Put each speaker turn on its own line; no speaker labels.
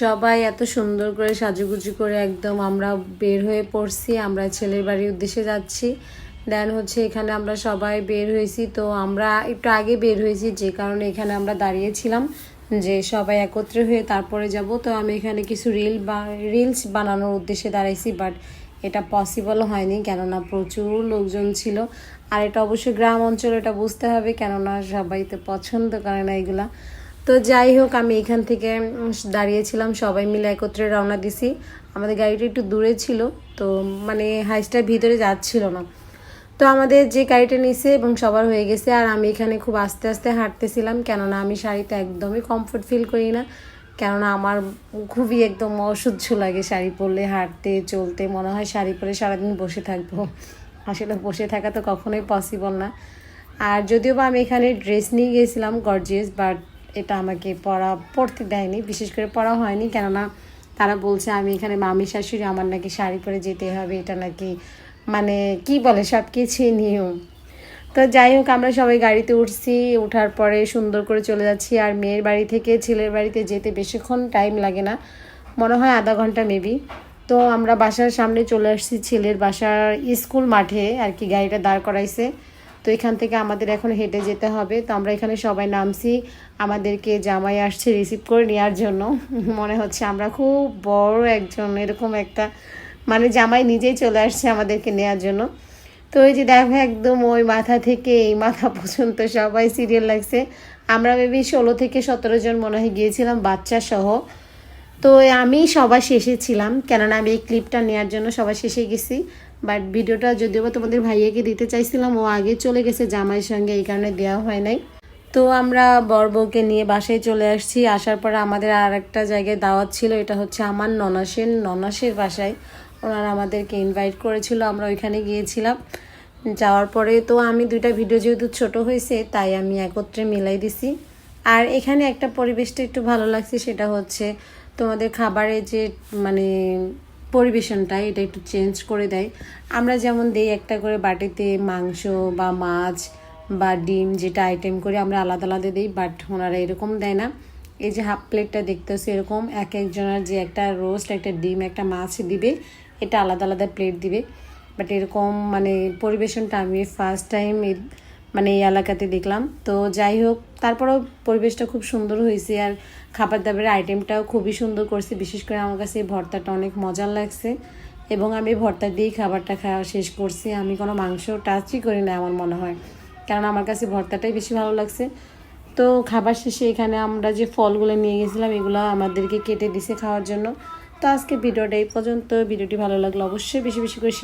সবাই এত সুন্দর করে সাজুগুজু করে একদম আমরা বের হয়ে পড়ছি। আমরা ছেলের বাড়ির উদ্দেশ্যে যাচ্ছি। দেন হচ্ছে এখানে আমরা সবাই বের হয়েছি। তো আমরা একটু আগে বের হয়েছি, যে কারণে এখানে আমরা দাঁড়িয়েছিলাম যে সবাই একত্রে হয়ে তারপরে যাব। তো আমি এখানে কিছু রিলস বানানোর উদ্দেশ্যে দাঁড়াইছি, বাট এটা পসিবল হয়নি, কেননা প্রচুর লোকজন ছিল। আর এটা অবশ্যই গ্রাম অঞ্চল, এটা বুঝতে হবে, কেননা সবাই তো পছন্দ করে না এগুলা। তো যাই হোক, আমি এখান থেকে দাঁড়িয়েছিলাম, সবাই মিলে একত্রে রওনা দিছি। আমাদের গাড়িটা একটু দূরে ছিল, তো মানে হাইস্টার ভিতরে যাচ্ছিল না। তো আমাদের যে গাড়িটা নিছে এবং সবার হয়ে গেছে, আর আমি এখানে খুব আস্তে আস্তে হাঁটতেছিলাম, কেননা আমি শাড়িতে একদমই কমফোর্ট ফিল করি না। কেননা আমার খুবই একদম অসহ্য লাগে শাড়ি পরলে, হাঁটতে চলতে মনে হয় শাড়ি পরে সারাদিন বসে থাকবো। আসলে বসে থাকা তো কখনোই পসিবল না। আর যদিও বা আমি এখানে ড্রেস নিয়ে গিয়েছিলাম গর্জিয়াস, বাট এটা আমাকে পরতে দেয়নি, বিশেষ করে পরা হয়নি, কেননা তারা বলছে আমি এখানে মামি শাশুড়ি, আমার নাকি শাড়ি পরে যেতে হবে, এটা নাকি মানে কি বলে সব কিছুই নিয়ম। তো যাই হোক, আমরা সবাই গাড়িতে উঠছি, ওঠার পরে সুন্দর করে চলে যাচ্ছি। আর মেয়ের বাড়ি থেকে ছেলের বাড়িতে যেতে বেশিক্ষণ টাইম লাগে না, মনে হয় আধা ঘন্টা মেবি। তো আমরা বাসার সামনে চলে আসছি, ছেলের বাসার স্কুল মাঠে আর কি গাড়িটা দাঁড় করাইছে। তো এখান থেকে আমাদের এখন হেঁটে যেতে হবে। তো আমরা এখানে সবাই নামছি, আমাদেরকে জামাই আসছে রিসিভ করে নেওয়ার জন্য। মনে হচ্ছে আমরা খুব বড় একজন এরকম একটা, মানে জামাই নিজেই চলে আসছে আমাদেরকে নেওয়ার জন্য। তো ওই যে দেখো, একদম ওই মাথা থেকে এই মাথা পর্যন্ত সবাই সিরিয়াল লাগছে। আমরা মেবি 16 থেকে 17 জন মনে হয় গিয়েছিলাম, বাচ্চা সহ। তো আমি সবার শেষে ছিলাম, কেননা আমি এই ক্লিপটা নেওয়ার জন্য সবার শেষে গেছি। বাট ভিডিওটা যদিও বা তোমাদের ভাইয়াকে দিতে চাইছিলাম, ও আগে চলে গেছে জামাইয়ের সঙ্গে, এই কারণে দেওয়া হয় নাই। তো আমরা বর বউকে নিয়ে বাসায় চলে আসছি। আসার পরে আমাদের আর একটা জায়গায় দাওয়াত ছিল, এটা হচ্ছে আমার ননাসের বাসায়। ওনারা আমাদেরকে ইনভাইট করেছিল, আমরা ওইখানে গিয়েছিলাম। যাওয়ার পরে তো আমি দুইটা ভিডিও যেহেতু ছোট হয়েছে, তাই আমি একত্রে মিলাই দিছি। আর এখানে একটা পরিবেশটা একটু ভালো লাগছে, সেটা হচ্ছে তোমাদের খাবারের যে মানে পরিবেশনটা, এটা একটু চেঞ্জ করে দেয়। আমরা যেমন দেই একটা করে বাটিতে মাংস বা মাছ বা ডিম, যেটা আইটেম করে আমরা আলাদা আলাদা দিই, বাট ওনারা এরকম দেয় না। এই যে হাফ প্লেটটা দেখতেছি, এরকম এক একজনের যে একটা রোস্ট, একটা ডিম, একটা মাছ দিবে, এটা আলাদা আলাদা প্লেট দিবে। বাট এরকম মানে পরিবেশনটা আমি ফার্স্ট টাইম মানে এই এলাকাতে দেখলাম। তো যাই হোক, তারপরেও পরিবেশটা খুব সুন্দর হয়েছে, আর খাবার দাবারের আইটেমটাও খুবই সুন্দর করছে। বিশেষ করে আমার কাছে এই ভর্তাটা অনেক মজার লাগছে, এবং আমি ভর্তা দিয়েই খাবারটা খাওয়া শেষ করছি। আমি কোনো মাংস টাচই করি না আমার মনে হয়, কারণ আমার কাছে ভর্তাটাই বেশি ভালো লাগছে। তো খাবার শেষে এখানে আমরা যে ফলগুলো নিয়ে গেছিলাম, এগুলো আমাদেরকে কেটে দিছে খাওয়ার জন্য। তো আজকে ভিডিওটা এই পর্যন্ত। ভিডিওটি ভালো লাগলো অবশ্যই বেশি বেশি করে